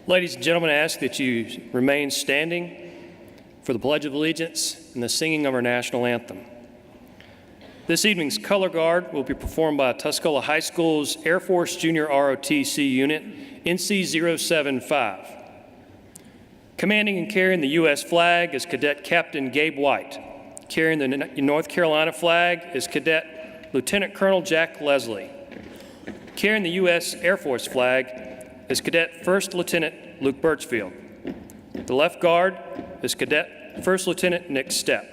Ladies and gentlemen, I ask that you remain standing for the Pledge of Allegiance and the singing of our national anthem. This evening's color guard will be performed by Tuscola High School's Air Force Junior ROTC unit, NC-075. Commanding and carrying the U.S. flag is Cadet Captain Gabe White. Carrying the North Carolina flag is Cadet Lieutenant Colonel Jack Leslie. Carrying the U.S. Air Force flag is Cadet First Lieutenant Luke Birchfield. The left guard is Cadet First Lieutenant Nick Stepp.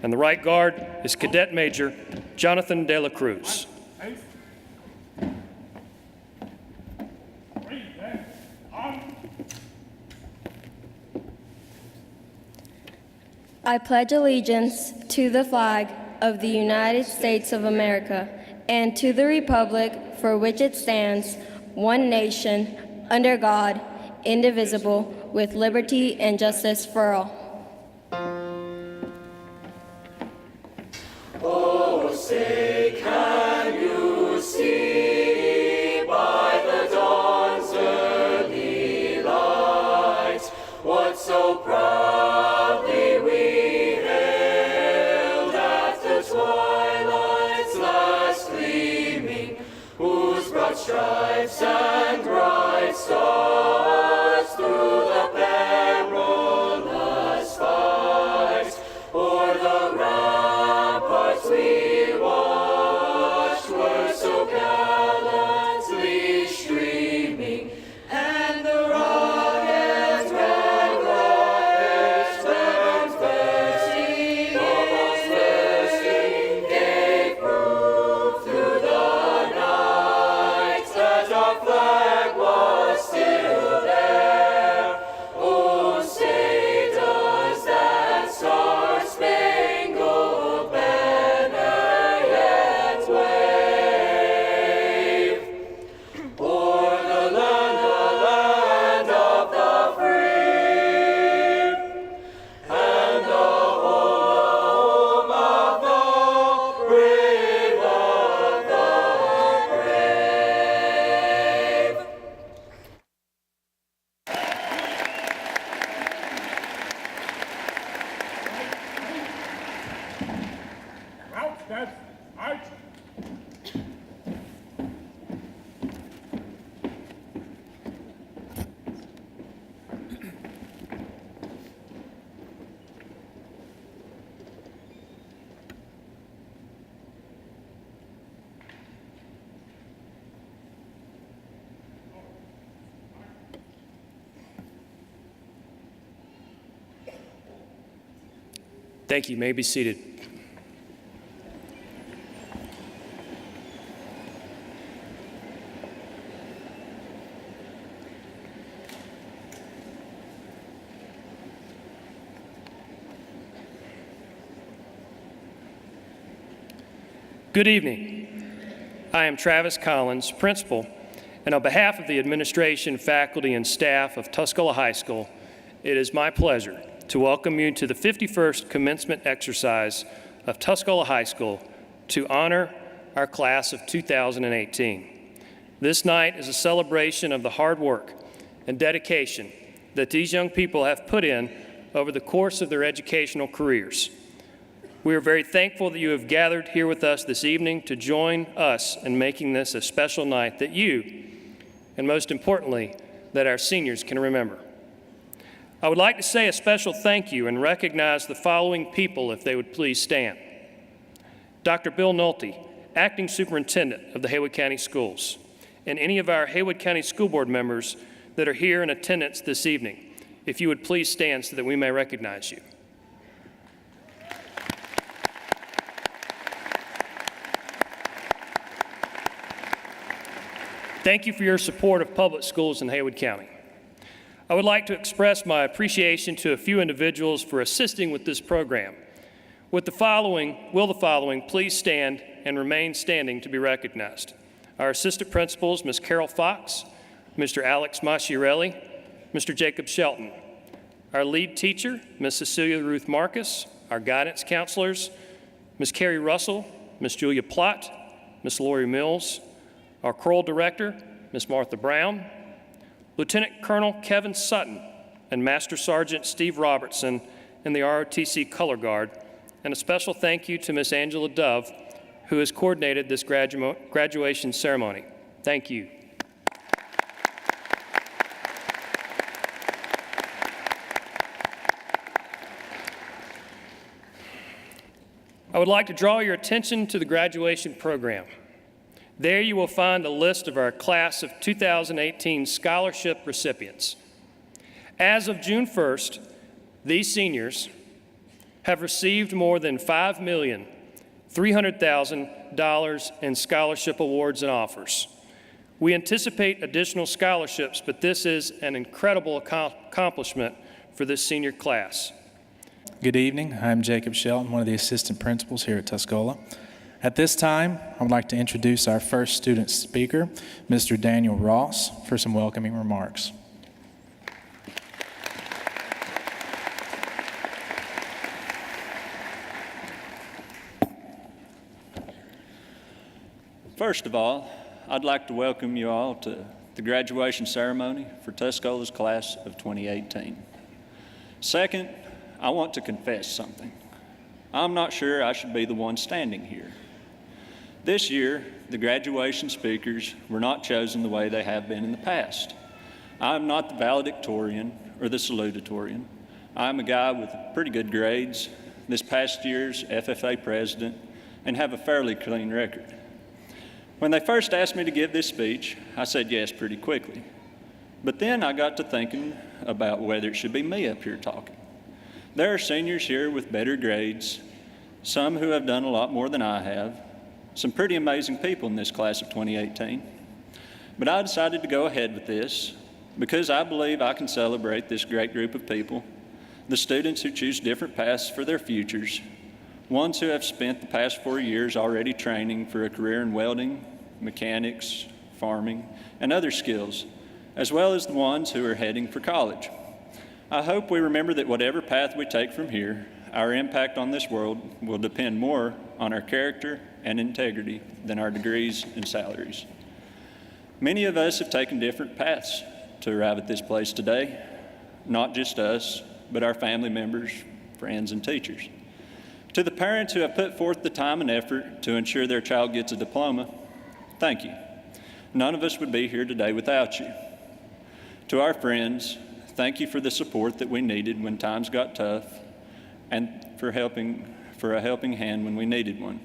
And the right guard is Cadet Major Jonathan De La Cruz. I pledge allegiance to the flag of the United States of America and to the republic for which it stands, one nation, under God, indivisible, with liberty and justice for all. Oh, say, can you see by the dawn's early light what so proudly we hailed at the twilight's last gleaming, whose broad stripes and bright stars through the perilous fight o'er the ramparts we watched were so gallantly streaming, and the rocket's red rockets went bursting, almost bursting, gave proof through the night that our flag was still there. Oh, say does that star-spangled banner yet wave o'er the land of the free, and the home of the brave, of the brave. Out, Dad. Out. Thank you. You may be seated. Good evening. I am Travis Collins, principal, and on behalf of the administration, faculty, and staff of Tuscola High School, it is my pleasure to welcome you to the 51st commencement exercise of Tuscola High School to honor our class of 2018. This night is a celebration of the hard work and dedication that these young people have put in over the course of their educational careers. We are very thankful that you have gathered here with us this evening to join us in making this a special night that you, and most importantly, that our seniors can remember. I would like to say a special thank you and recognize the following people if they would please stand. Dr. Bill Nolte, Acting Superintendent of the Haywood County Schools, and any of our Haywood County School Board members that are here in attendance this evening, if you would please stand so that we may recognize you. Thank you for your support of public schools in Haywood County. I would like to express my appreciation to a few individuals for assisting with this program. Will the following please stand and remain standing to be recognized? Our assistant principals, Ms. Carol Fox, Mr. Alex Masciarelli, Mr. Jacob Shelton. Our lead teacher, Ms. Cecilia Ruth Marcus. Our guidance counselors, Ms. Carrie Russell, Ms. Julia Plott, Ms. Lori Mills. Our choral director, Ms. Martha Brown. Lieutenant Colonel Kevin Sutton and Master Sergeant Steve Robertson in the ROTC Color Guard, and a special thank you to Miss Angela Dove, who has coordinated this graduation ceremony. Thank you. I would like to draw your attention to the graduation program. There you will find a list of our class of 2018 scholarship recipients. As of June 1st, these seniors have received more than $5,300,000 in scholarship awards and offers. We anticipate additional scholarships, but this is an incredible accomplishment for this senior class. Good evening. I'm Jacob Shelton, one of the assistant principals here at Tuscola. At this time, I would like to introduce our first student speaker, Mr. Daniel Ross, for some welcoming remarks. First of all, I'd like to welcome you all to the graduation ceremony for Tuscola's class of 2018. Second, I want to confess something. I'm not sure I should be the one standing here. This year, the graduation speakers were not chosen the way they have been in the past. I'm not the valedictorian or the salutatorian. I'm a guy with pretty good grades, this past year's FFA president, and have a fairly clean record. When they first asked me to give this speech, I said yes pretty quickly. But then I got to thinking about whether it should be me up here talking. There are seniors here with better grades, some who have done a lot more than I have, some pretty amazing people in this class of 2018. But I decided to go ahead with this because I believe I can celebrate this great group of people, the students who choose different paths for their futures, ones who have spent the past 4 years already training for a career in welding, mechanics, farming, and other skills, as well as the ones who are heading for college. I hope we remember that whatever path we take from here, our impact on this world will depend more on our character and integrity than our degrees and salaries. Many of us have taken different paths to arrive at this place today, not just us, but our family members, friends, and teachers. To the parents who have put forth the time and effort to ensure their child gets a diploma, thank you. None of us would be here today without you. To our friends, thank you for the support that we needed when times got tough and for a helping hand when we needed one.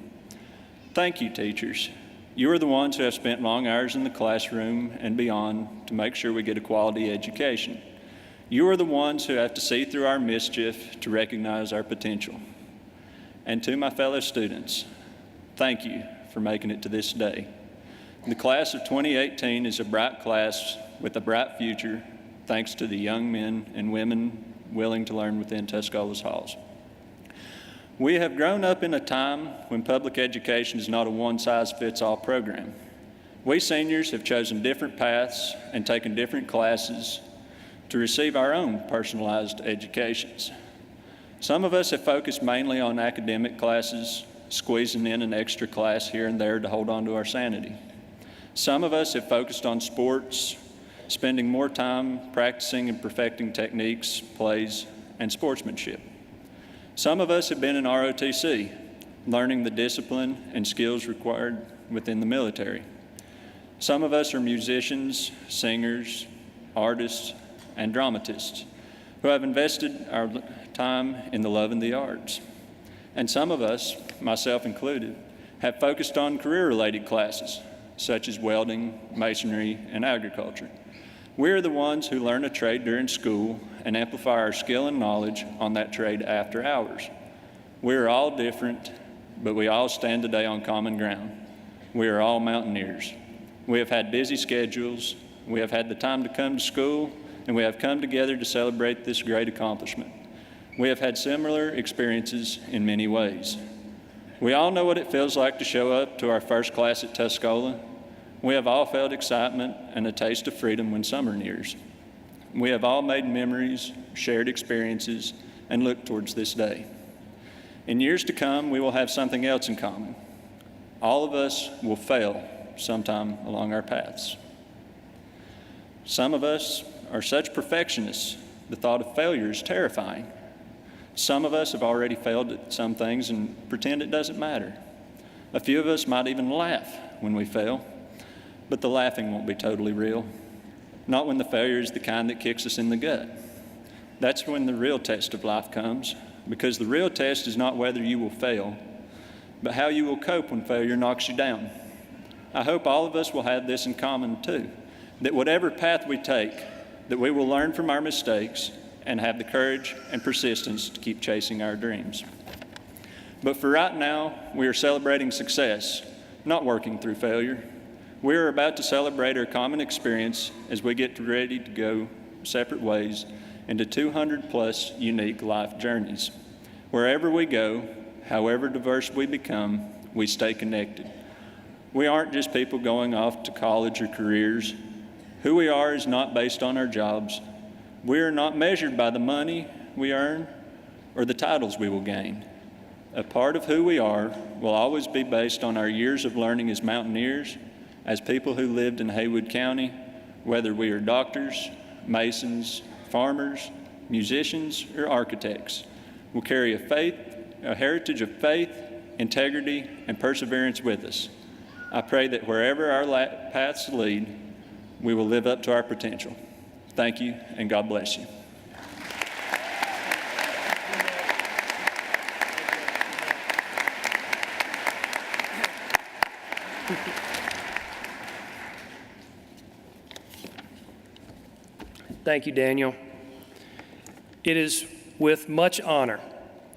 Thank you, teachers. You are the ones who have spent long hours in the classroom and beyond to make sure we get a quality education. You are the ones who have to see through our mischief to recognize our potential. And to my fellow students, thank you for making it to this day. The class of 2018 is a bright class with a bright future, thanks to the young men and women willing to learn within Tuscola's halls. We have grown up in a time when public education is not a one-size-fits-all program. We seniors have chosen different paths and taken different classes to receive our own personalized educations. Some of us have focused mainly on academic classes, squeezing in an extra class here and there to hold on to our sanity. Some of us have focused on sports, spending more time practicing and perfecting techniques, plays, and sportsmanship. Some of us have been in ROTC, learning the discipline and skills required within the military. Some of us are musicians, singers, artists, and dramatists who have invested our time in the love and the arts. And some of us, myself included, have focused on career-related classes, such as welding, masonry, and agriculture. We are the ones who learn a trade during school and amplify our skill and knowledge on that trade after hours. We are all different, but we all stand today on common ground. We are all mountaineers. We have had busy schedules, we have had the time to come to school, and we have come together to celebrate this great accomplishment. We have had similar experiences in many ways. We all know what it feels like to show up to our first class at Tuscola. We have all felt excitement and a taste of freedom when summer nears. We have all made memories, shared experiences, and looked towards this day. In years to come, we will have something else in common. All of us will fail sometime along our paths. Some of us are such perfectionists, the thought of failure is terrifying. Some of us have already failed at some things and pretend it doesn't matter. A few of us might even laugh when we fail, but the laughing won't be totally real. Not when the failure is the kind that kicks us in the gut. That's when the real test of life comes, because the real test is not whether you will fail, but how you will cope when failure knocks you down. I hope all of us will have this in common too, that whatever path we take, that we will learn from our mistakes and have the courage and persistence to keep chasing our dreams. But for right now, we are celebrating success, not working through failure. We are about to celebrate our common experience as we get ready to go separate ways into 200-plus unique life journeys. Wherever we go, however diverse we become, we stay connected. We aren't just people going off to college or careers. Who we are is not based on our jobs. We are not measured by the money we earn or the titles we will gain. A part of who we are will always be based on our years of learning as mountaineers, as people who lived in Haywood County, whether we are doctors, masons, farmers, musicians, or architects. We'll carry a heritage of faith, integrity, and perseverance with us. I pray that wherever our paths lead, we will live up to our potential. Thank you, and God bless you. Thank you, Daniel. It is with much honor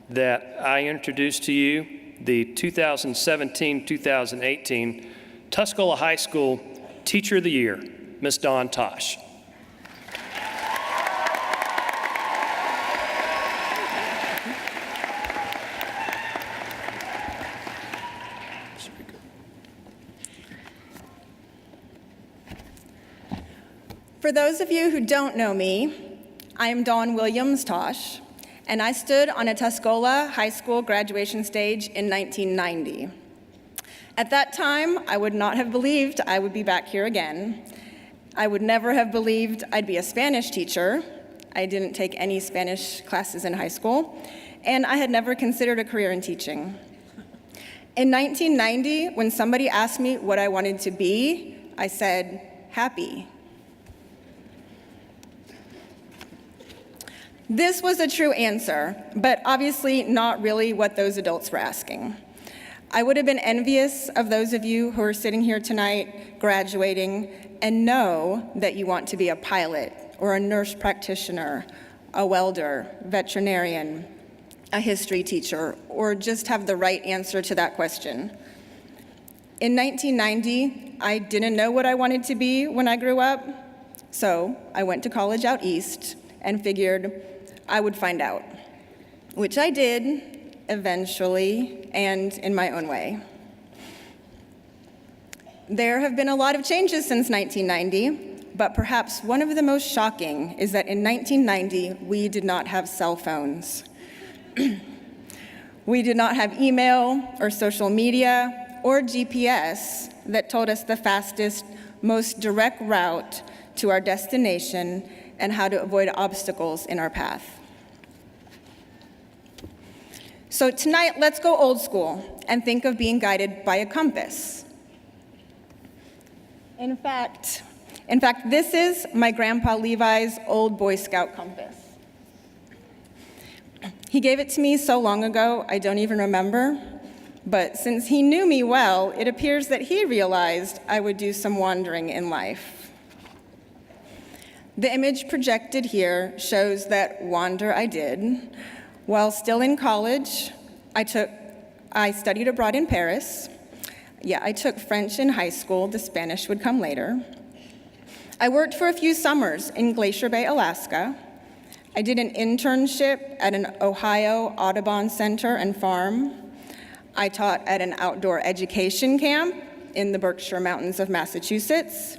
that I introduce to you the 2017-2018 Tuscola High School Teacher of the Year, Ms. Dawn Tosh. For those of you who don't know me, I am Dawn Williams Tosh, and I stood on a Tuscola High School graduation stage in 1990. At that time, I would not have believed I would be back here again. I would never have believed I'd be a Spanish teacher. I didn't take any Spanish classes in high school, and I had never considered a career in teaching. In 1990, when somebody asked me what I wanted to be, I said, happy. This was a true answer, but obviously not really what those adults were asking. I would have been envious of those of you who are sitting here tonight, graduating, and know that you want to be a pilot or a nurse practitioner, a welder, veterinarian, a history teacher, or just have the right answer to that question. In 1990, I didn't know what I wanted to be when I grew up, so I went to college out east and figured I would find out, which I did eventually and in my own way. There have been a lot of changes since 1990, but perhaps one of the most shocking is that in 1990, we did not have cell phones. We did not have email or social media or GPS that told us the fastest, most direct route to our destination and how to avoid obstacles in our path. So tonight, let's go old school and think of being guided by a compass. In fact, this is my Grandpa Levi's old Boy Scout compass. He gave it to me so long ago, I don't even remember, but since he knew me well, it appears that he realized I would do some wandering in life. The image projected here shows that wander I did. While still in college, I studied abroad in Paris. I took French in high school. The Spanish would come later. I worked for a few summers in Glacier Bay, Alaska. I did an internship at an Ohio Audubon Center and farm. I taught at an outdoor education camp in the Berkshire Mountains of Massachusetts.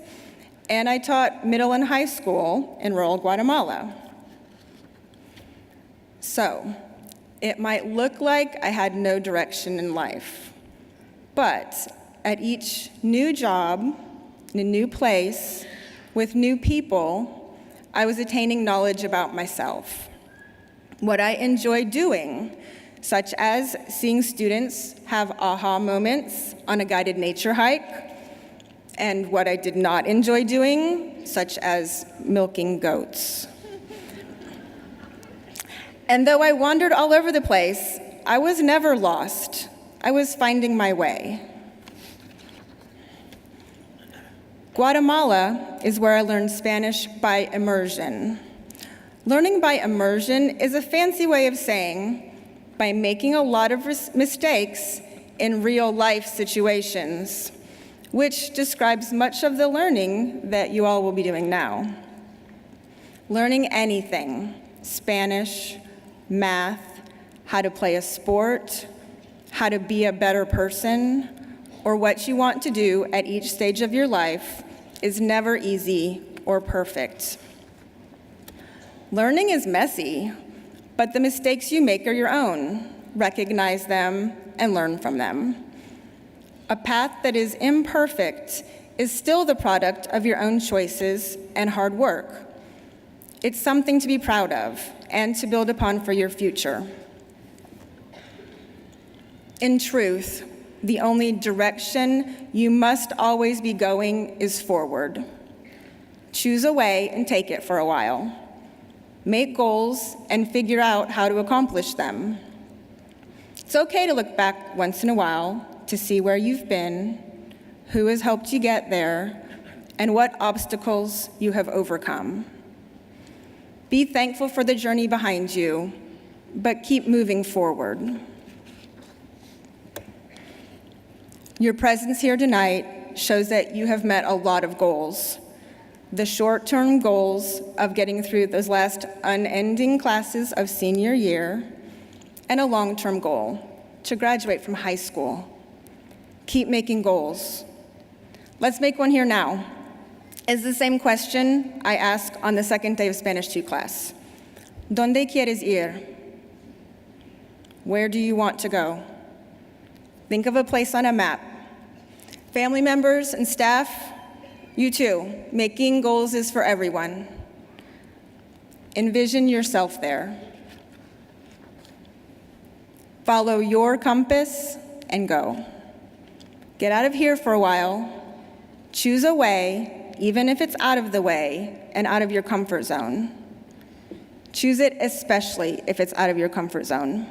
And I taught middle and high school in rural Guatemala. So, it might look like I had no direction in life, but at each new job, in a new place, With new people, I was attaining knowledge about myself, what I enjoy doing, such as seeing students have aha moments on a guided nature hike, and what I did not enjoy doing, such as milking goats. And though I wandered all over the place, I was never lost. I was finding my way. Guatemala is where I learned Spanish by immersion. Learning by immersion is a fancy way of saying by making a lot of mistakes in real-life situations, which describes much of the learning that you all will be doing now. Learning anything, Spanish, math, how to play a sport, how to be a better person, or what you want to do at each stage of your life is never easy or perfect. Learning is messy, but the mistakes you make are your own. Recognize them and learn from them. A path that is imperfect is still the product of your own choices and hard work. It's something to be proud of and to build upon for your future. In truth, the only direction you must always be going is forward. Choose a way and take it for a while. Make goals and figure out how to accomplish them. It's okay to look back once in a while to see where you've been, who has helped you get there, and what obstacles you have overcome. Be thankful for the journey behind you, but keep moving forward. Your presence here tonight shows that you have met a lot of goals. The short-term goals of getting through those last unending classes of senior year, and a long-term goal, to graduate from high school. Keep making goals. Let's make one here now. It's the same question I asked on the second day of Spanish 2 class. ¿Dónde quieres ir? Where do you want to go? Think of a place on a map. Family members and staff, you too. Making goals is for everyone. Envision yourself there. Follow your compass and go. Get out of here for a while. Choose a way, even if it's out of the way and out of your comfort zone. Choose it especially if it's out of your comfort zone.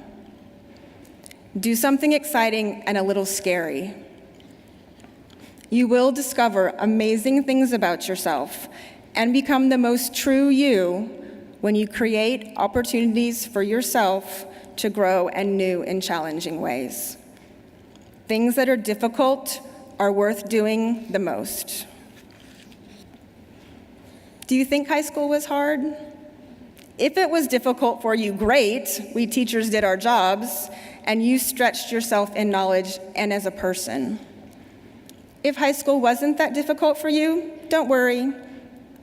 Do something exciting and a little scary. You will discover amazing things about yourself and become the most true you when you create opportunities for yourself to grow in new and challenging ways. Things that are difficult are worth doing the most. Do you think high school was hard? If it was difficult for you, great. We teachers did our jobs, and you stretched yourself in knowledge and as a person. If high school wasn't that difficult for you, don't worry.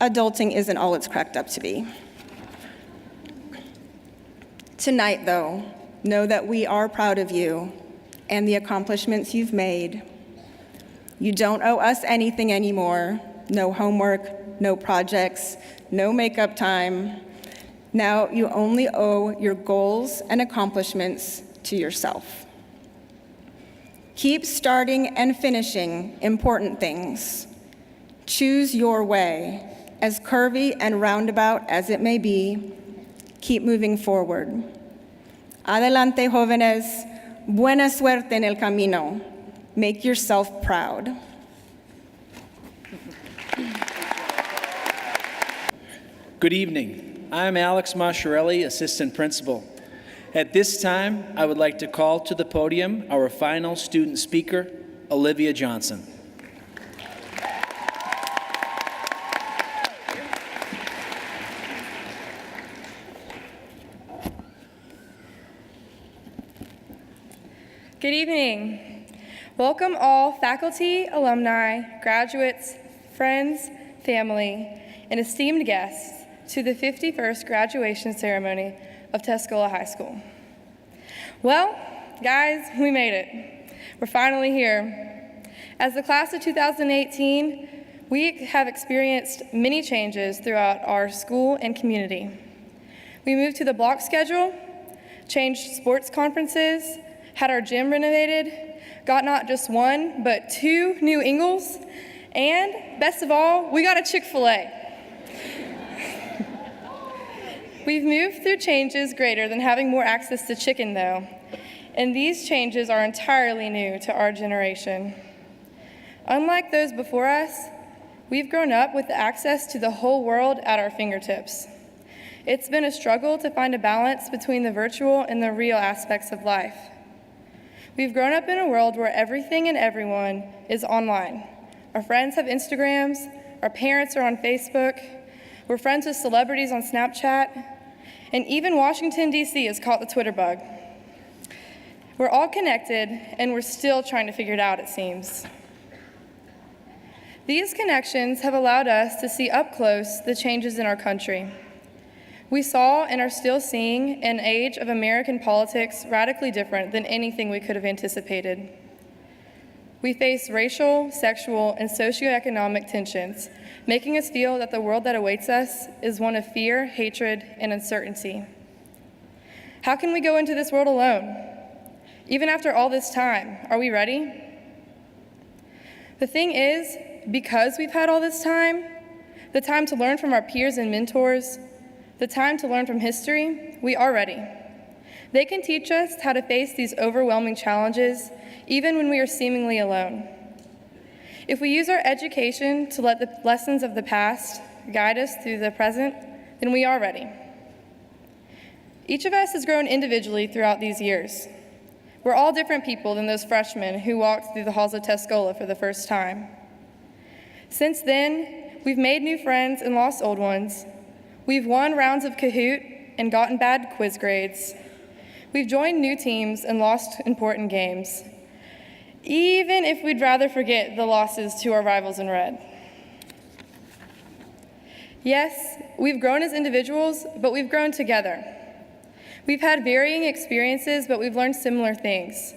Adulting isn't all it's cracked up to be. Tonight, though, know that we are proud of you and the accomplishments you've made. You don't owe us anything anymore. No homework, no projects, no makeup time. Now you only owe your goals and accomplishments to yourself. Keep starting and finishing important things. Choose your way, as curvy and roundabout as it may be. Keep moving forward. Adelante, jóvenes. Buena suerte en el camino. Make yourself proud. Good evening. I'm Alex Masciarelli, Assistant Principal. At this time, I would like to call to the podium our final student speaker, Olivia Johnson. Good evening. Welcome all faculty, alumni, graduates, friends, family, and esteemed guests to the 51st graduation ceremony of Tuscola High School. Well, guys, we made it. We're finally here. As the class of 2018, We have experienced many changes throughout our school and community. We moved to the block schedule, changed sports conferences, had our gym renovated, got not just one, but 2 new Ingles, and best of all, we got a Chick-fil-A. We've moved through changes greater than having more access to chicken, though, and these changes are entirely new to our generation. Unlike those before us, we've grown up with access to the whole world at our fingertips. It's been a struggle to find a balance between the virtual and the real aspects of life. We've grown up in a world where everything and everyone is online. Our friends have Instagrams, our parents are on Facebook, we're friends with celebrities on Snapchat, and even Washington, D.C. has caught the Twitter bug. We're all connected, and we're still trying to figure it out, it seems. These connections have allowed us to see up close the changes in our country. We saw and are still seeing an age of American politics radically different than anything we could have anticipated. We face racial, sexual, and socioeconomic tensions, making us feel that the world that awaits us is one of fear, hatred, and uncertainty. How can we go into this world alone? Even after all this time, are we ready? The thing is, because we've had all this time, the time to learn from our peers and mentors, the time to learn from history, we are ready. They can teach us how to face these overwhelming challenges, even when we are seemingly alone. If we use our education to let the lessons of the past guide us through the present, then we are ready. Each of us has grown individually throughout these years. We're all different people than those freshmen who walked through the halls of Tuscola for the first time. Since then, we've made new friends and lost old ones. We've won rounds of Kahoot and gotten bad quiz grades. We've joined new teams and lost important games, even if we'd rather forget the losses to our rivals in red. Yes, we've grown as individuals, but we've grown together. We've had varying experiences, but we've learned similar things.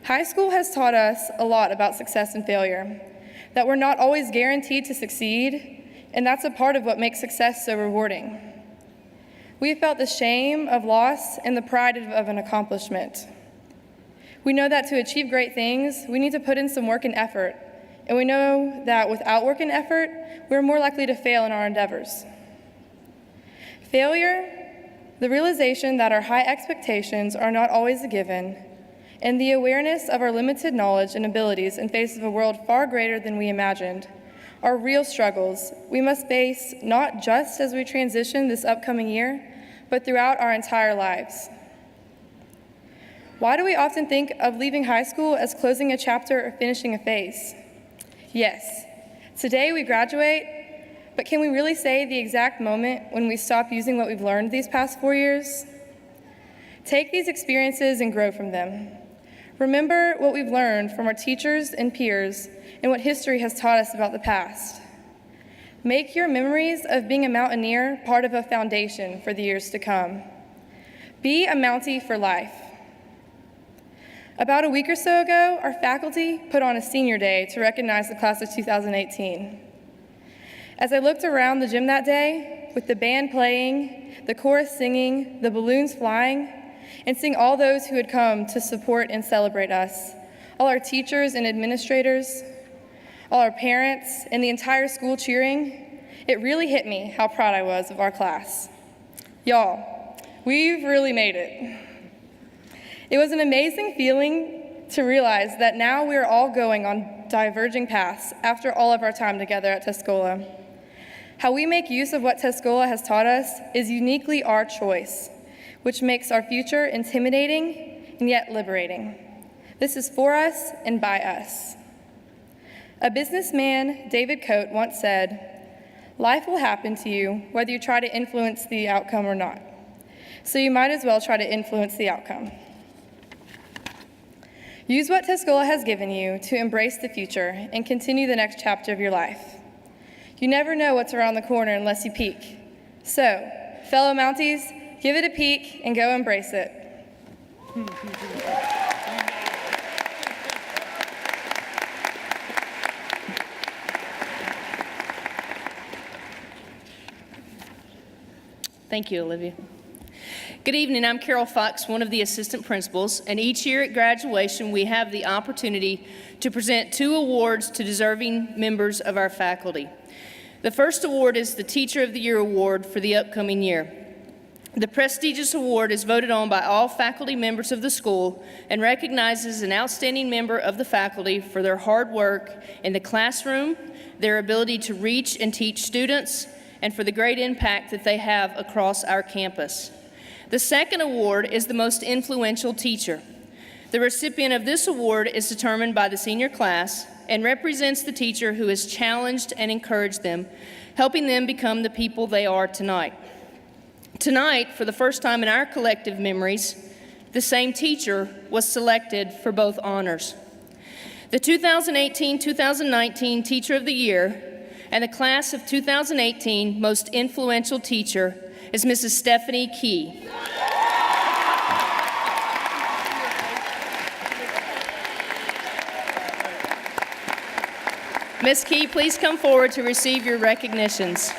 High school has taught us a lot about success and failure, that we're not always guaranteed to succeed, and that's a part of what makes success so rewarding. We have felt the shame of loss and the pride of an accomplishment. We know that to achieve great things, we need to put in some work and effort, and we know that without work and effort, we're more likely to fail in our endeavors. Failure, the realization that our high expectations are not always a given, and the awareness of our limited knowledge and abilities in face of a world far greater than we imagined, are real struggles we must face not just as we transition this upcoming year, but throughout our entire lives. Why do we often think of leaving high school as closing a chapter or finishing a phase? Yes, today we graduate, but can we really say the exact moment when we stop using what we've learned these past 4 years? Take these experiences and grow from them. Remember what we've learned from our teachers and peers and what history has taught us about the past. Make your memories of being a mountaineer part of a foundation for the years to come. Be a Mountie for life. About a week or so ago, our faculty put on a senior day to recognize the class of 2018. As I looked around the gym that day, with the band playing, the chorus singing, the balloons flying, and seeing all those who had come to support and celebrate us, all our teachers and administrators, all our parents, and the entire school cheering, it really hit me how proud I was of our class. Y'all, we've really made it. It was an amazing feeling to realize that now we are all going on diverging paths after all of our time together at Tuscola. How we make use of what Tuscola has taught us is uniquely our choice, which makes our future intimidating and yet liberating. This is for us and by us. A businessman, David Coate, once said, "Life will happen to you whether you try to influence the outcome or not. So you might as well try to influence the outcome." Use what Tuscola has given you to embrace the future and continue the next chapter of your life. You never know what's around the corner unless you peek. So, fellow Mounties, give it a peek and go embrace it. Thank you, Olivia. Good evening. I'm Carol Fox, one of the assistant principals, and each year at graduation we have the opportunity to present 2 awards to deserving members of our faculty. The first award is the Teacher of the Year Award for the upcoming year. The prestigious award is voted on by all faculty members of the school and recognizes an outstanding member of the faculty for their hard work in the classroom, their ability to reach and teach students, and for the great impact that they have across our campus. The second award is the Most Influential Teacher. The recipient of this award is determined by the senior class and represents the teacher who has challenged and encouraged them, helping them become the people they are tonight. Tonight, for the first time in our collective memories, the same teacher was selected for both honors. The 2018-2019 Teacher of the Year and the Class of 2018 Most Influential Teacher is Mrs. Stephanie Key. Ms. Key, please come forward to receive your recognitions.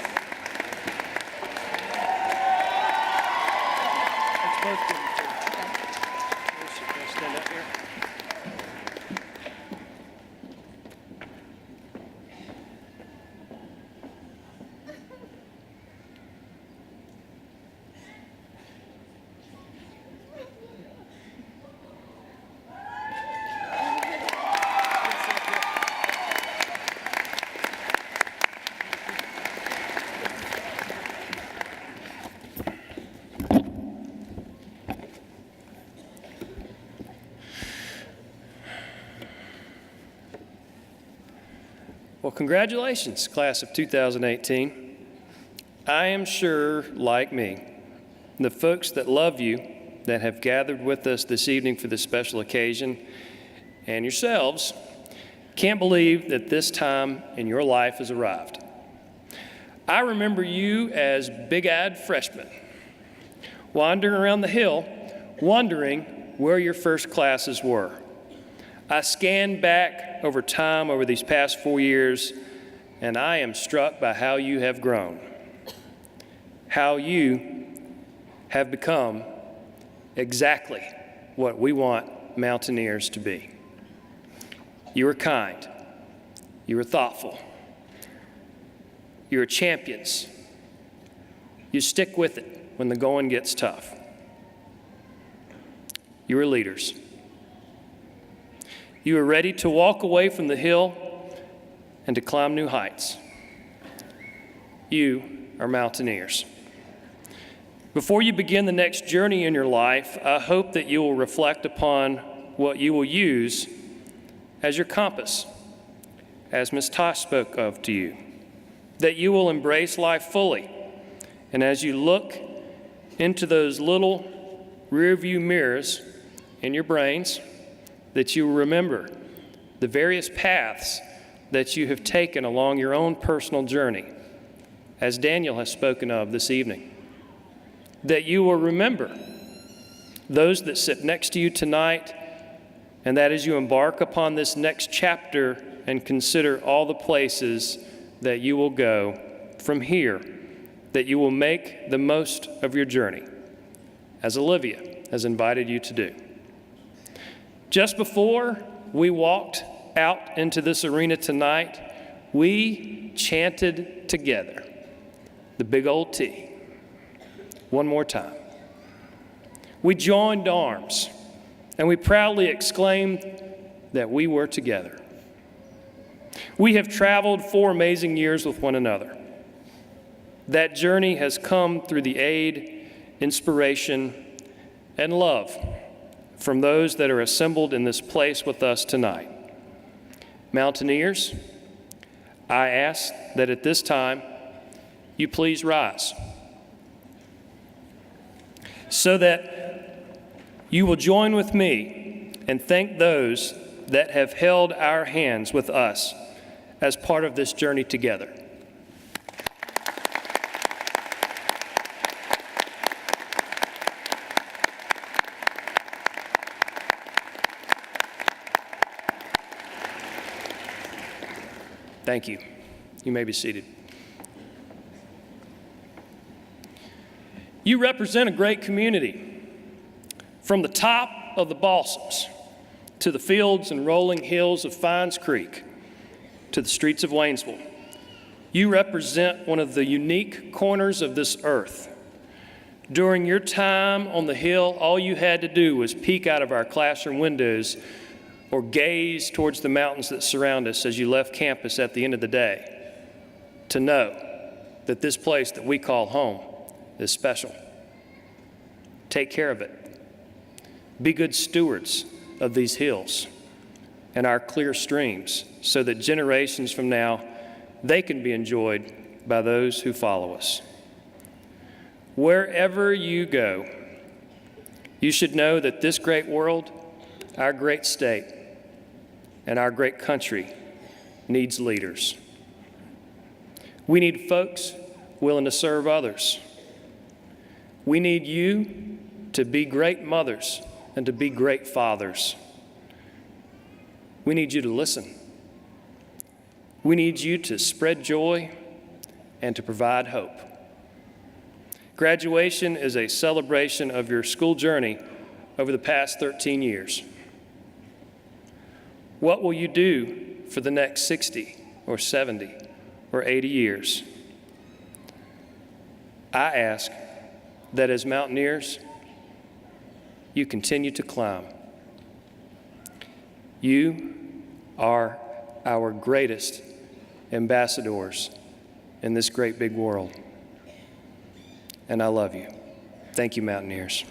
Well, congratulations, class of 2018. I am sure, like me, the folks that love you, that have gathered with us this evening for this special occasion, and yourselves, can't believe that this time in your life has arrived. I remember you as big-eyed freshmen, wandering around the hill, wondering where your first classes were. I scanned back over time over these past 4 years, and I am struck by how you have grown, how you have become exactly what we want Mountaineers to be. You are kind. You are thoughtful. You are champions. You stick with it when the going gets tough. You are leaders. You are ready to walk away from the hill and to climb new heights. You are Mountaineers. Before you begin the next journey in your life, I hope that you will reflect upon what you will use as your compass, as Ms. Tosh spoke of to you, that you will embrace life fully. And as you look into those little rearview mirrors in your brains, that you will remember the various paths that you have taken along your own personal journey, as Daniel has spoken of this evening. That you will remember those that sit next to you tonight, and that as you embark upon this next chapter and consider all the places that you will go from here, that you will make the most of your journey, as Olivia has invited you to do. Just before we walked out into this arena tonight, we chanted together the big old T. One more time. We joined arms and we proudly exclaimed that we were together. We have traveled 4 amazing years with one another. That journey has come through the aid, inspiration, and love from those that are assembled in this place with us tonight. Mountaineers, I ask that at this time you please rise so that you will join with me and thank those that have held our hands with us as part of this journey together. Thank you. You may be seated. You represent a great community. From the top of the Balsams to the fields and rolling hills of Fines Creek to the streets of Waynesville, you represent one of the unique corners of this earth. During your time on the Hill, all you had to do was peek out of our classroom windows or gaze towards the mountains that surround us as you left campus at the end of the day to know that this place that we call home is special. Take care of it. Be good stewards of these hills and our clear streams so that generations from now, they can be enjoyed by those who follow us. Wherever you go, you should know that this great world, our great state, and our great country needs leaders. We need folks willing to serve others. We need you to be great mothers and to be great fathers. We need you to listen. We need you to spread joy and to provide hope. Graduation is a celebration of your school journey over the past 13 years. What will you do for the next 60 or 70 or 80 years? I ask that as mountaineers, you continue to climb. You are our greatest ambassadors in this great big world. And I love you. Thank you, Mountaineers.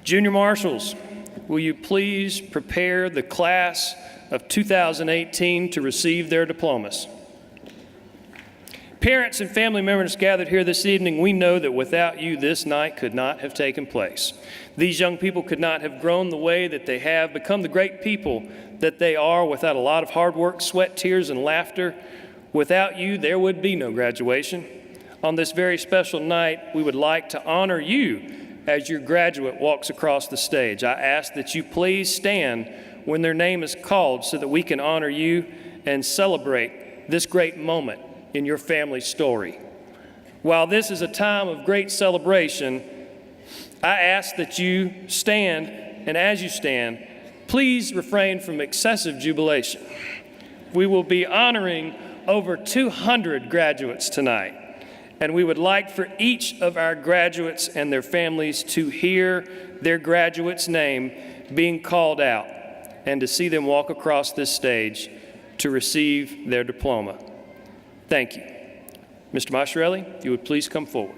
Junior Marshals, will you please prepare the class of 2018 to receive their diplomas? Parents and family members gathered here this evening, we know that without you, this night could not have taken place. These young people could not have grown the way that they have, become the great people that they are without a lot of hard work, sweat, tears, and laughter. Without you, there would be no graduation. On this very special night, we would like to honor you as your graduate walks across the stage. I ask that you please stand when their name is called so that we can honor you and celebrate this great moment in your family's story. While this is a time of great celebration, I ask that you stand, and as you stand, please refrain from excessive jubilation. We will be honoring over 200 graduates tonight. And we would like for each of our graduates and their families to hear their graduate's name being called out and to see them walk across this stage to receive their diploma. Thank you. Mr. Masciarelli, if you would please come forward.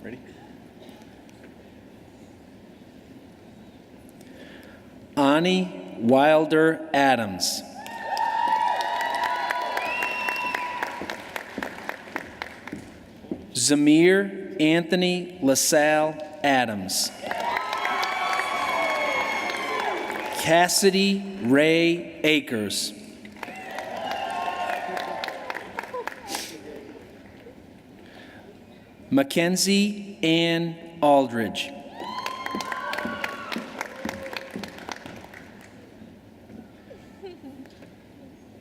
Ready? Ani Wilder Adams. Zamir Anthony LaSalle Adams. Cassidy Ray Akers. Mackenzie Ann Aldridge.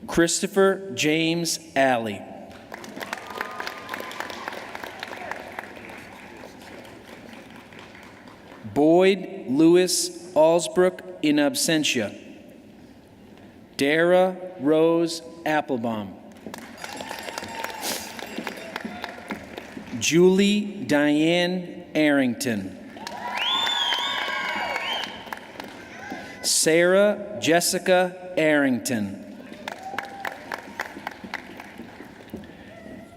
Christopher James Alley. Boyd Lewis Allsbrook in absentia. Dara Rose Applebaum. Julie Diane Arrington. Sarah Jessica Arrington.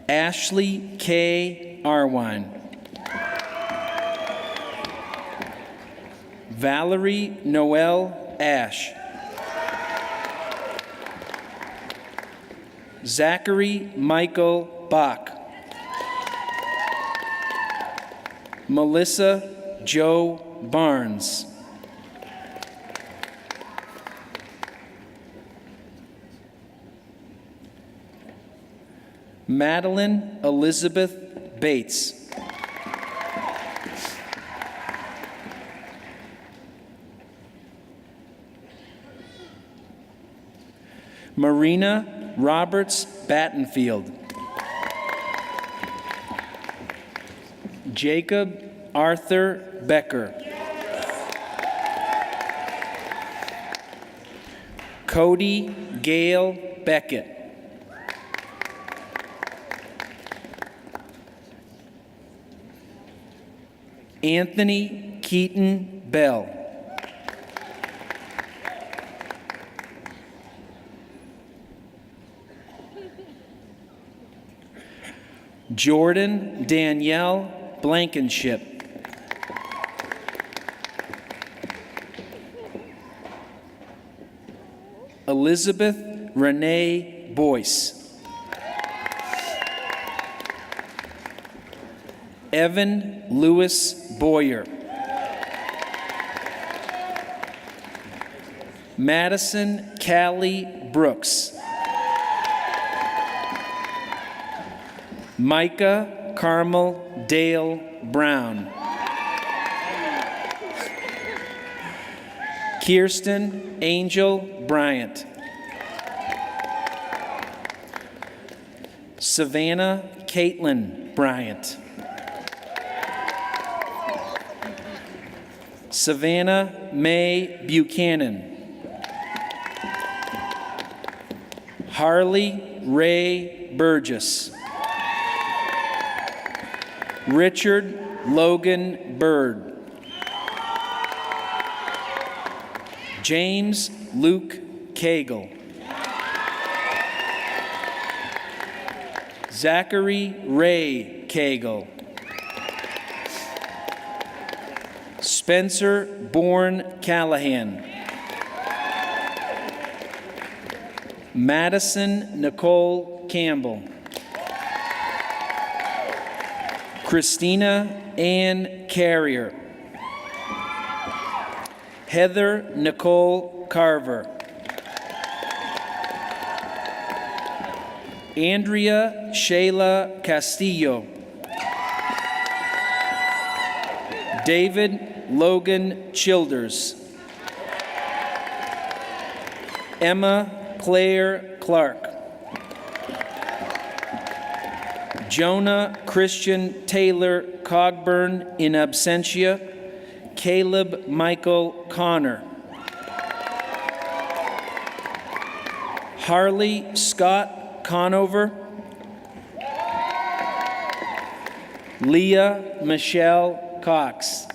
Ashley K. Arwine. Valerie Noel Ash. Zachary Michael Bach. Melissa Joe Barnes. Madeline Elizabeth Bates. Marina Roberts Battenfield. Jacob Arthur Becker. Cody Gale Beckett. Anthony Keaton Bell. Jordan Danielle Blankenship. Elizabeth Renee Boyce. Evan Lewis Boyer. Madison Callie Brooks. Micah Carmel Dale Brown. Kirsten Angel Bryant. Savannah Caitlin Bryant. Savannah Mae Buchanan. Harley Ray Burgess. Richard Logan Bird. James Luke Cagle. Zachary Ray Cagle. Spencer Bourne Callahan. Madison Nicole Campbell. Christina Ann Carrier. Heather Nicole Carver. Andrea Shayla Castillo. David Logan Childers. Emma Claire Clark. Jonah Christian Taylor Cogburn in absentia. Caleb Michael Connor. Harley Scott Conover. Leah Michelle Cox.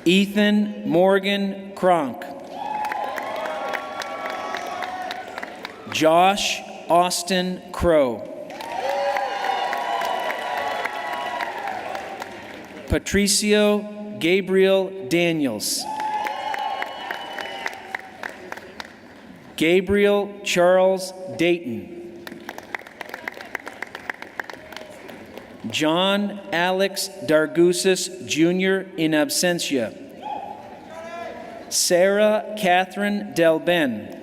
Ethan Morgan Cronk. Josh Austin Crow. Patricio Gabriel Daniels. Gabriel Charles Dayton. John Alex Dargusis Jr. in absentia. Sarah Catherine Delben.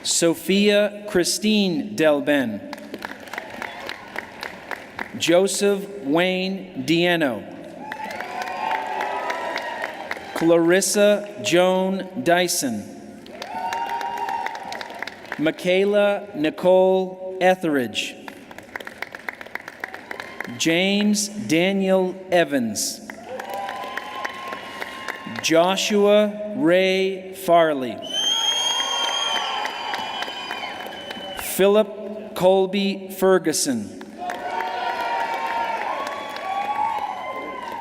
Sophia Christine Delben. Joseph Wayne Dieno. Clarissa Joan Dyson. Michaela Nicole Etheridge. James Daniel Evans. Joshua Ray Farley. Philip Colby Ferguson.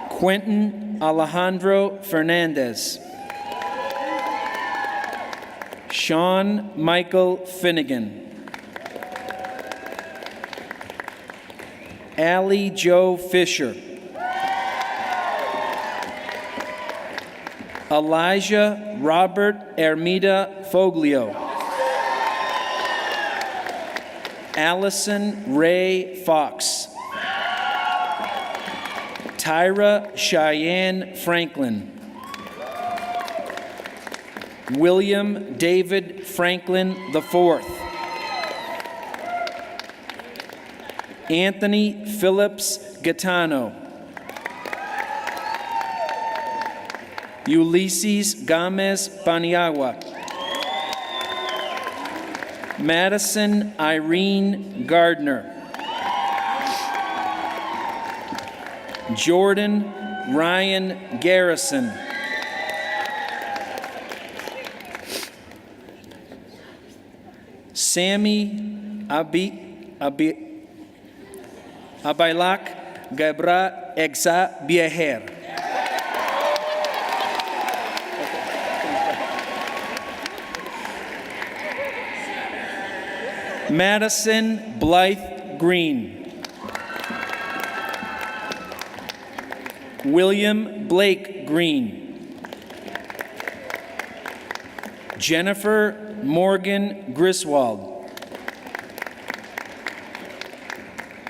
Quentin Alejandro Fernandez. Sean Michael Finnegan. Allie Joe Fisher. Elijah Robert Ermida Foglio. Allison Ray Fox. Tyra Cheyenne Franklin. William David Franklin IV. Anthony Phillips Gaetano. Ulysses Gomez Paniagua. Madison Irene Gardner. Jordan Ryan Garrison. Sammy Abailak Gabra Exa Bieher. Madison Blythe Green. William Blake Green. Jennifer Morgan Griswold.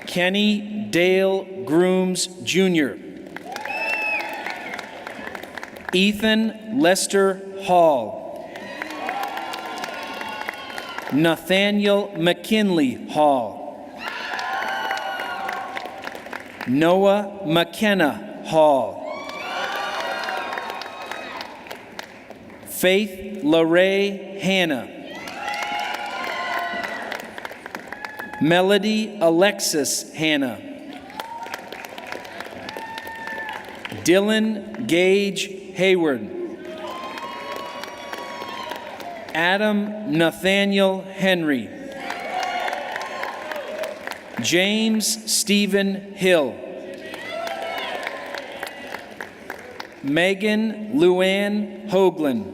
Kenny Dale Grooms Jr. Ethan Lester Hall. Nathaniel McKinley Hall. Noah McKenna Hall. Faith LaRae Hannah. Melody Alexis Hannah. Dylan Gage Hayward. Adam Nathaniel Henry. James Stephen Hill. Megan Luann Hoagland.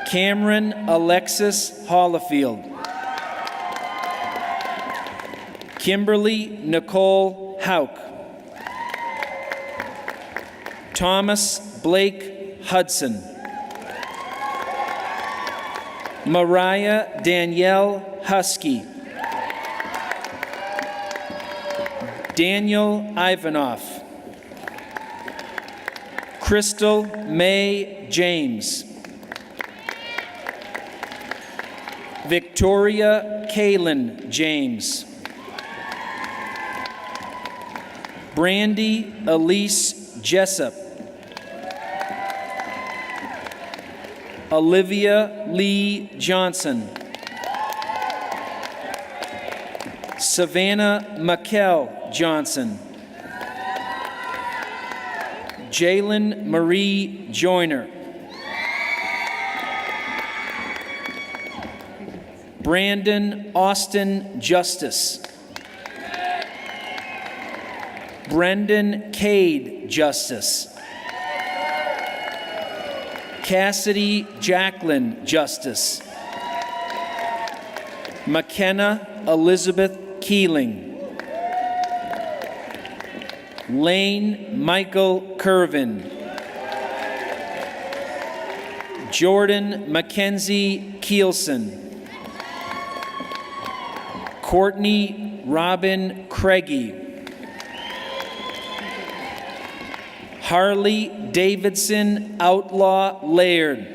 Cameron Alexis Hollifield. Kimberly Nicole Hauk. Thomas Blake Hudson. Mariah Danielle Husky. Daniel Ivanoff. Crystal May James. Victoria Kaylin James. Brandy Elise Jessup. Olivia Lee Johnson. Savannah McKell Johnson. Jalen Marie Joyner. Brandon Austin Justice. Brendan Cade Justice. Cassidy Jacqueline Justice. McKenna Elizabeth Keeling. Lane Michael Curvin. Jordan Mackenzie Kielson. Courtney Robin Craigie. Harley Davidson Outlaw Laird.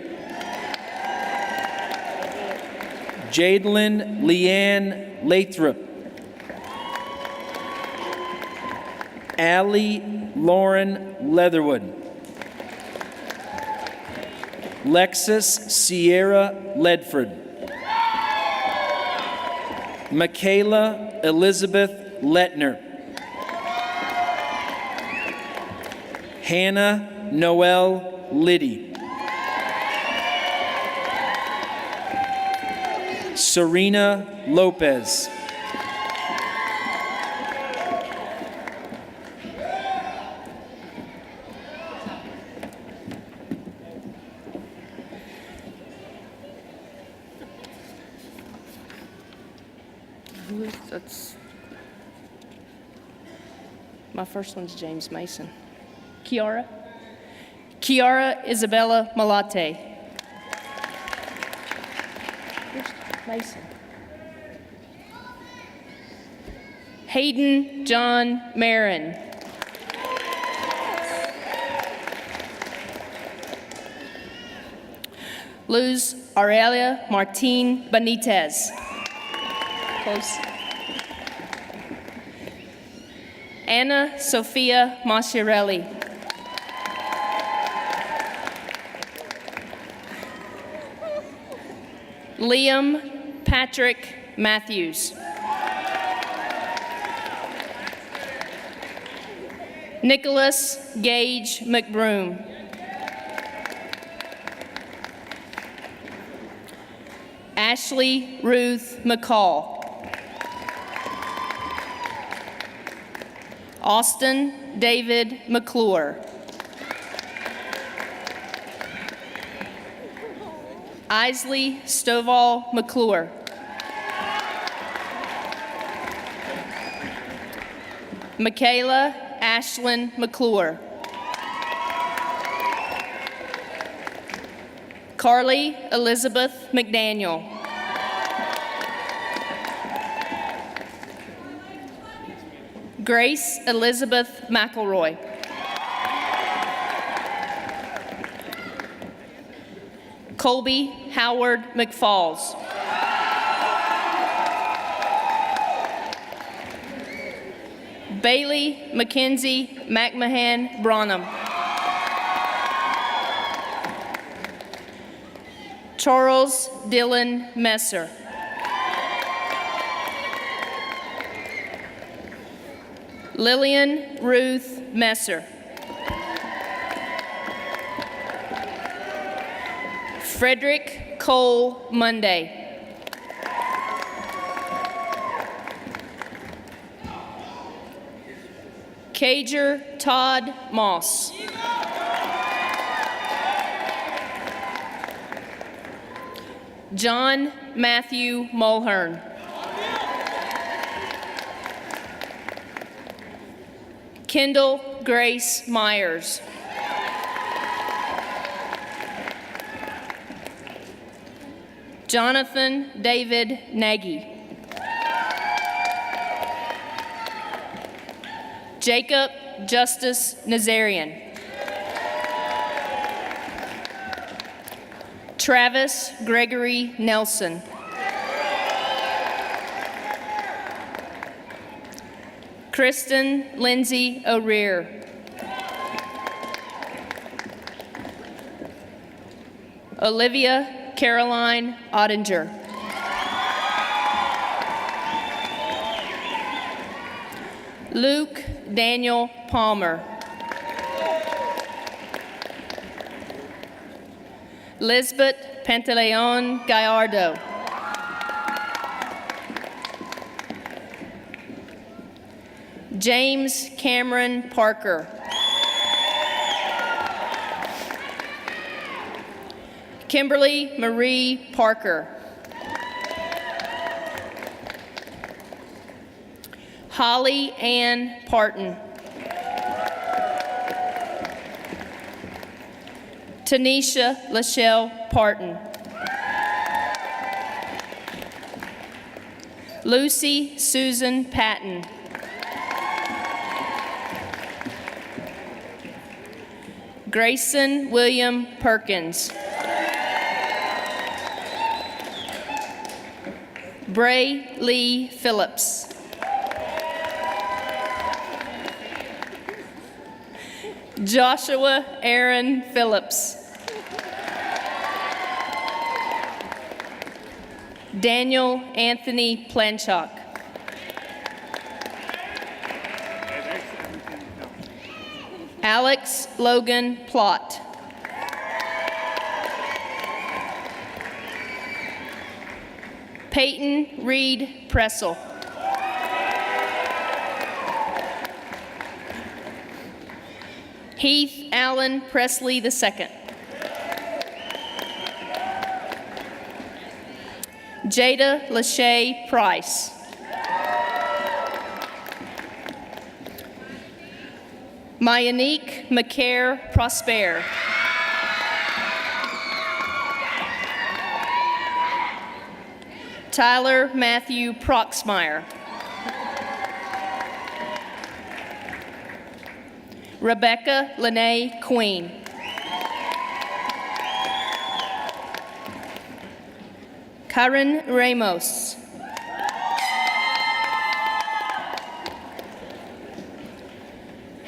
Jadelyn Leanne Lathrop. Allie Lauren Leatherwood. Lexus Sierra Ledford. Michaela Elizabeth Letner. Hannah Noel Liddy. Serena Lopez. My first one's James Mason. Kiara. Kiara Isabella Malate. Here's Mason. Hayden John Marin. Luz Aurelia Martin Benitez. Close. Anna Sophia Masciarelli. Liam Patrick Matthews. Nicholas Gage McBroom. Ashley Ruth McCall. Austin David McClure. Isley Stovall McClure. Michaela Ashlyn McClure. Carly Elizabeth McDaniel. Grace Elizabeth McElroy. Colby Howard McFalls. Bailey Mackenzie McMahon Bronham. Charles Dylan Messer. Lillian Ruth Messer. Frederick Cole Monday. Cager Todd Moss. John Matthew Mulhern. Kendall Grace Myers. Jonathan David Nagy. Jacob Justice Nazarian. Travis Gregory Nelson. Kristen Lindsay O'Rear. Olivia Caroline Ottinger. Luke Daniel Palmer. Lisbeth Pantaleon Gallardo. James Cameron Parker. Kimberly Marie Parker. Holly Ann Parton. Tanisha Lachelle Parton. Lucy Susan Patton. Grayson William Perkins. Bray Lee Phillips. Joshua Aaron Phillips. Daniel Anthony Planchok. Alex Logan Plott. Peyton Reed Pressel. Heath Allen Presley II. Jada Lachey Price. Mayanique McCare Prosper. Tyler Matthew Proxmire. Rebecca Lene Queen. Karen Ramos.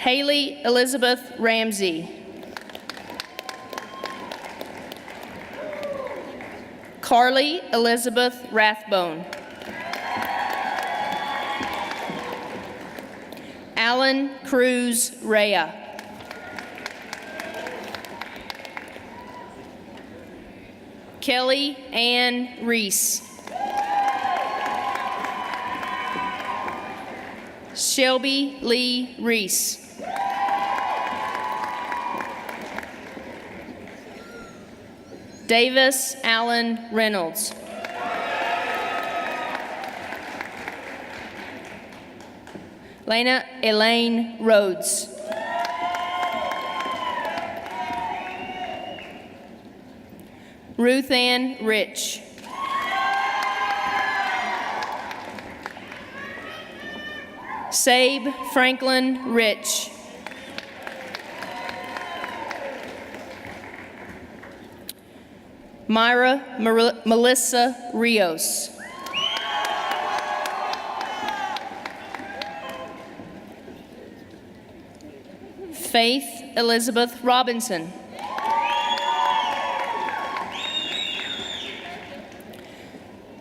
Haley Elizabeth Ramsey. Carly Elizabeth Rathbone. Alan Cruz Rea. Kelly Ann Reese. Shelby Lee Reese. Davis Allen Reynolds. Lena Elaine Rhodes. Ruth Ann Rich. Sabe Franklin Rich. Myra Melissa Rios. Faith Elizabeth Robinson.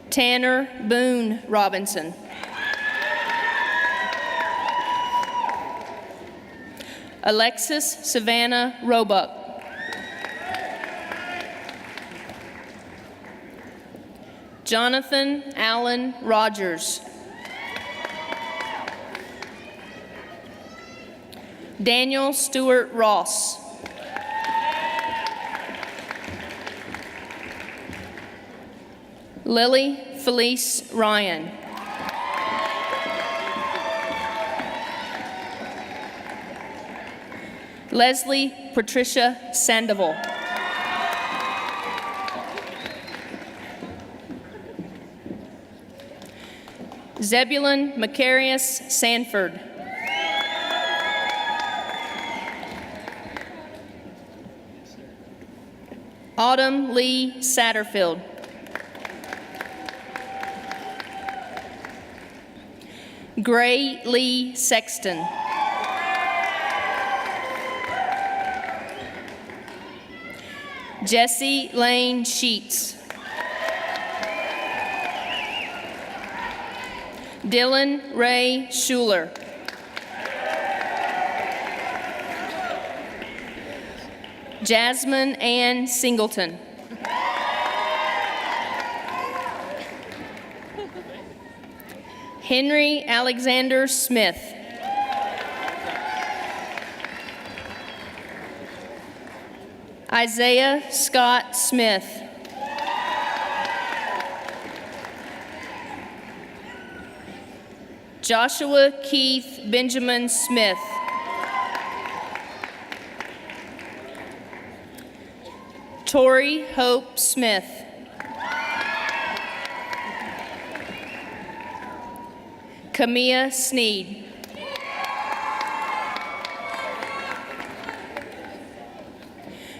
Tanner Boone Robinson. Alexis Savannah Roebuck. Jonathan Allen Rogers. Daniel Stewart Ross. Lily Felice Ryan. Leslie Patricia Sandoval. Zebulon Macarius Sanford. Autumn Lee Satterfield. Gray Lee Sexton. Jesse Lane Sheets. Dylan Ray Schuler. Jasmine Ann Singleton. Henry Alexander Smith. Isaiah Scott Smith. Joshua Keith Benjamin Smith. Tori Hope Smith. Kamia Sneed.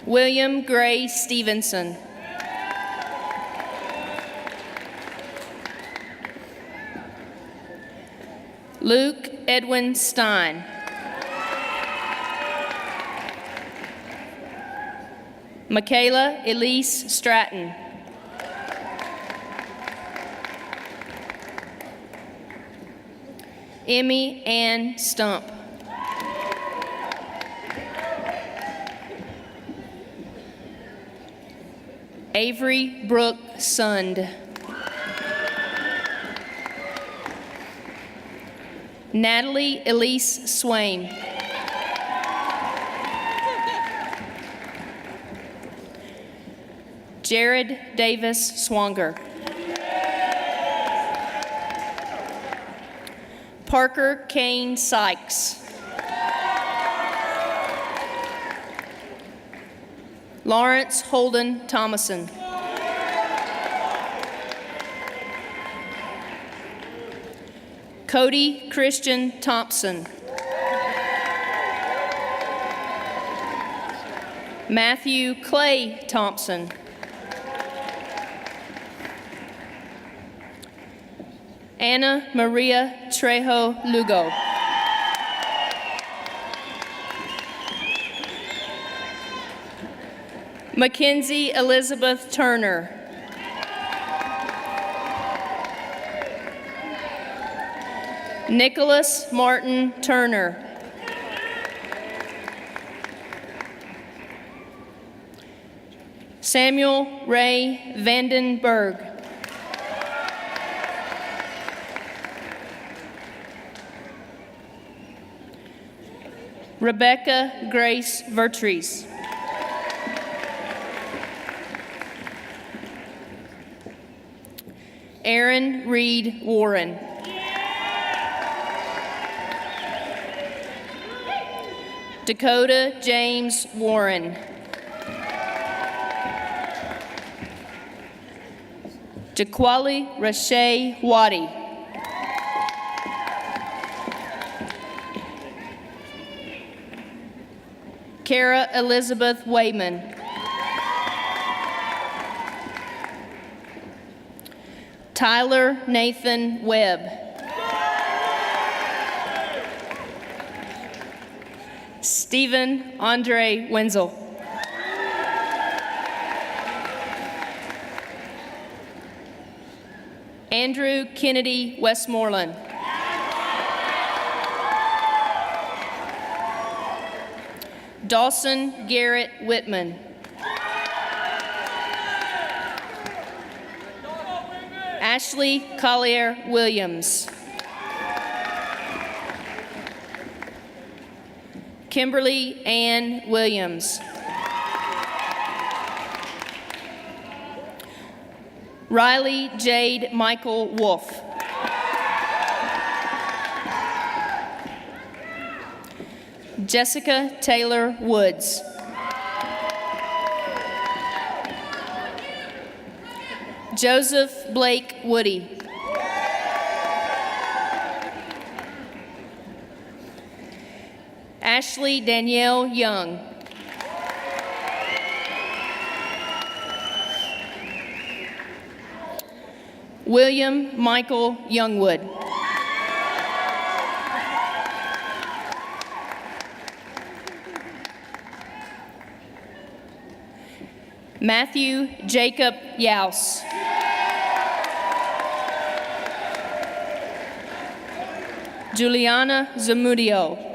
William Gray Stevenson. Luke Edwin Stein. Michaela Elise Stratton. Emmy Ann Stump. Avery Brooke Sund. Natalie Elise Swain. Jared Davis Swanger. Parker Kane Sykes. Lawrence Holden Thomason. Cody Christian Thompson. Matthew Clay Thompson. Anna Maria Trejo Lugo. Mackenzie Elizabeth Turner. Nicholas Martin Turner. Samuel Ray Vandenberg. Rebecca Grace Vertrees. Aaron Reed Warren. Dakota James Warren. Jaquali Rashay Waddy. Kara Elizabeth Wayman. Tyler Nathan Webb. Stephen Andre Wenzel. Andrew Kennedy Westmoreland. Dawson Garrett Whitman. Ashley Collier Williams. Kimberly Ann Williams. Riley Jade Michael Wolf. Jessica Taylor Woods. Joseph Blake Woody. Ashley Danielle Young. William Michael Youngwood. Matthew Jacob Yaus. Juliana Zamudio.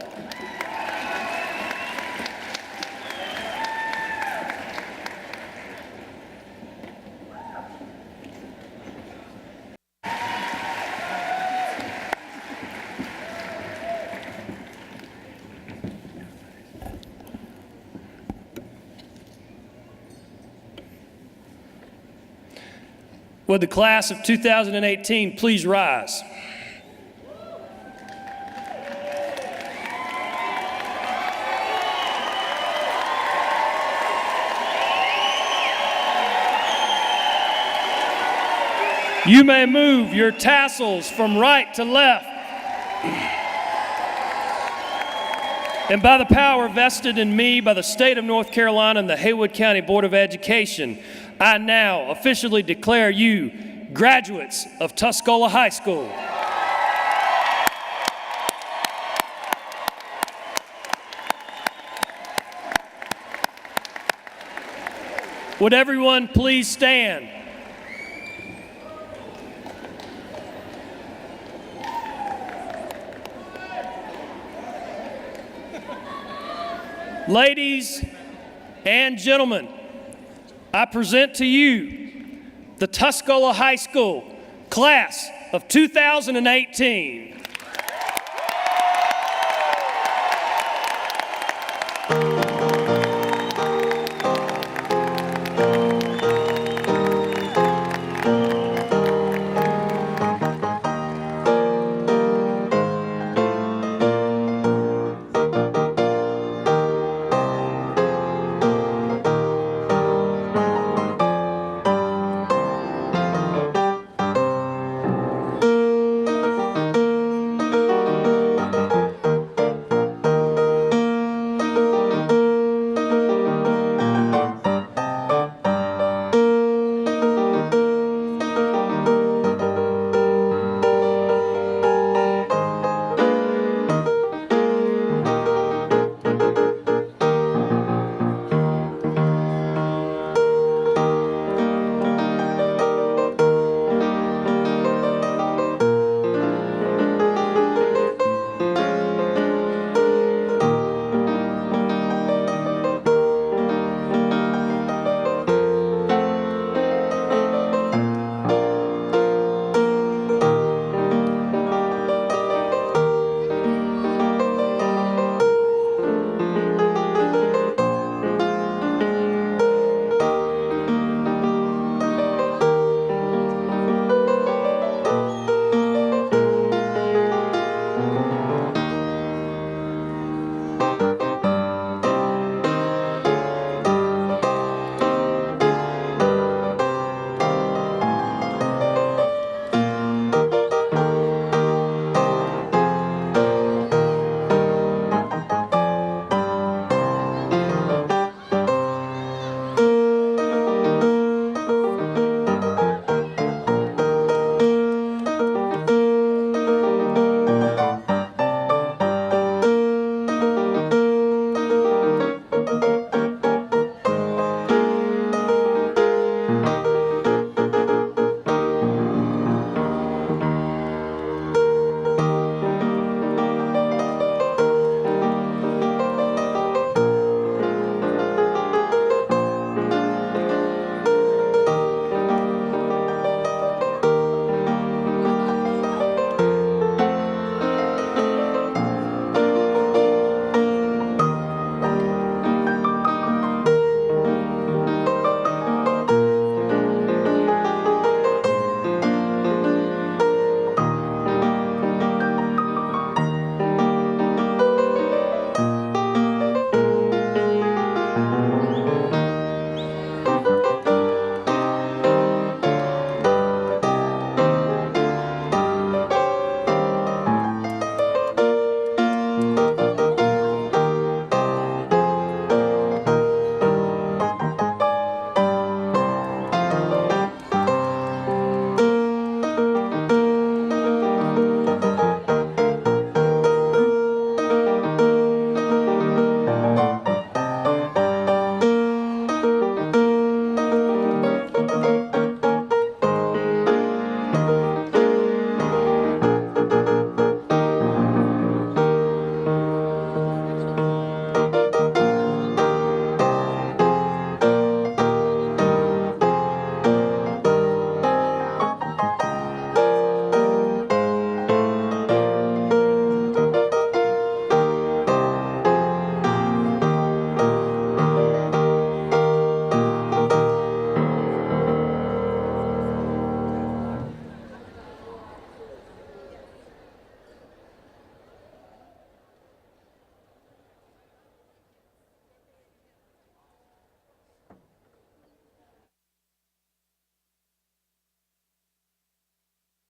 Would the class of 2018 please rise? You may move your tassels from right to left. And by the power vested in me by the state of North Carolina and the Haywood County Board of Education, I now officially declare you graduates of Tuscola High School. Would everyone please stand? Ladies and gentlemen, I present to you the Tuscola High School class of 2018.